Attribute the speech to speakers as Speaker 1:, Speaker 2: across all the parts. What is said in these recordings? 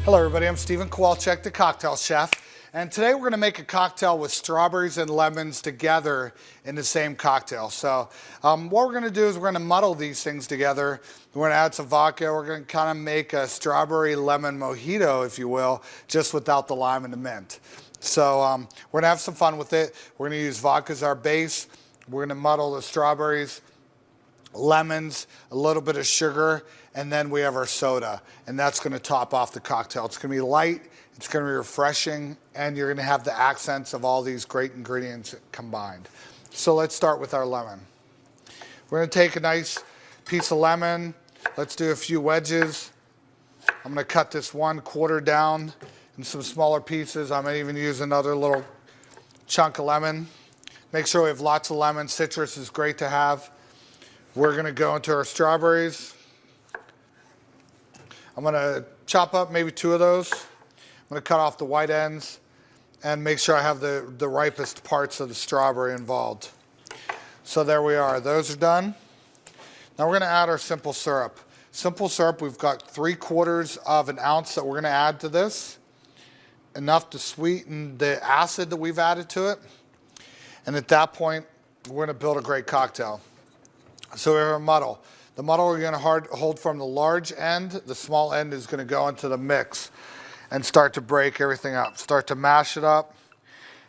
Speaker 1: Hello everybody, I'm Stephen Kowalczyk, the cocktail chef, and today we're going to make a cocktail with strawberries and lemons together in the same cocktail. So what we're going to do is we're going to muddle these things together. We're going to add some vodka. We're going to kind of make a strawberry lemon mojito, if you will, just without the lime and the mint. So we're going to have some fun with it. We're going to use vodka as our base. We're going to muddle the strawberries, lemons, a little bit of sugar, and then we have our soda, and that's going to top off the cocktail. It's going to be light, it's going to be refreshing, and you're going to have the accents of all these great ingredients combined. So let's start with our lemon. We're going to take a nice piece of lemon. Let's do a few wedges. I'm going to cut this 1/4 down in some smaller pieces. I may even use another little chunk of lemon. Make sure we have lots of lemon. Citrus is great to have. We're going to go into our strawberries. I'm going to chop up maybe 2 of those. I'm going to cut off the white ends and make sure I have the ripest parts of the strawberry involved. So there we are. Those are done. Now we're going to add our simple syrup. Simple syrup, we've got 3/4 of an ounce that we're going to add to this. Enough to sweeten the acid that we've added to it. And at that point, we're going to build a great cocktail. So we have a muddle. The muddle we're going to hold from the large end. The small end is going to go into the mix and start to break everything up. Start to mash it up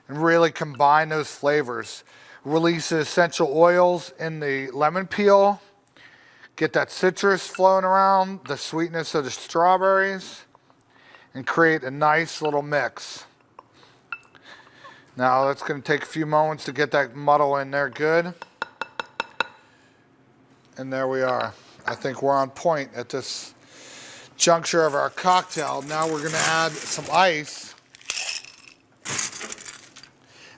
Speaker 1: and really combine those flavors. Release the essential oils in the lemon peel. Get that citrus flowing around, the sweetness of the strawberries, and create a nice little mix. Now that's going to take a few moments to get that muddle in there good. And there we are. I think we're on point at this juncture of our cocktail. Now we're going to add some ice.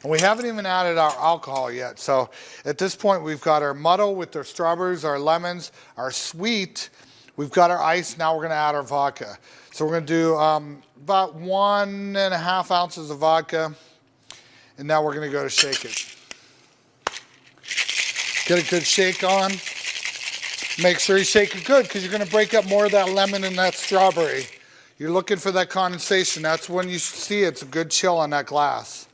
Speaker 1: And we haven't even added our alcohol yet. So at this point, we've got our muddle with our strawberries, our lemons, our sweet. We've got our ice. Now we're going to add our vodka. So we're going to do about 1.5 ounces of vodka. And now we're going to go to shake it. Get a good shake on. Make sure you shake it good because you're going to break up more of that lemon and that strawberry. You're looking for that condensation. That's when you see it's a good chill on that glass.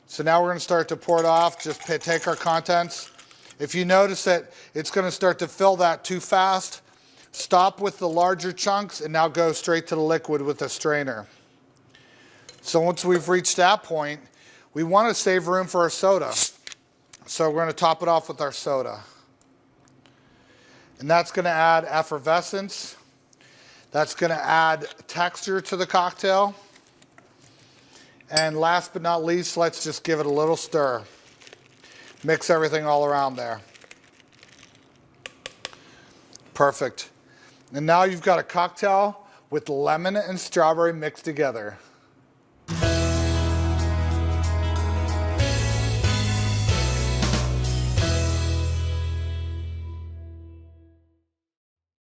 Speaker 1: So now we're going to start to pour it off. Just take our contents. If you notice that it's going to start to fill that too fast, stop with the larger chunks and now go straight to the liquid with a strainer. So once we've reached that point, we want to save room for our soda. So we're going to top it off with our soda. And that's going to add effervescence. That's going to add texture to the cocktail. And last but not least, let's just give it a little stir. Mix everything all around there. Perfect. And now you've got a cocktail with lemon and strawberry mixed together.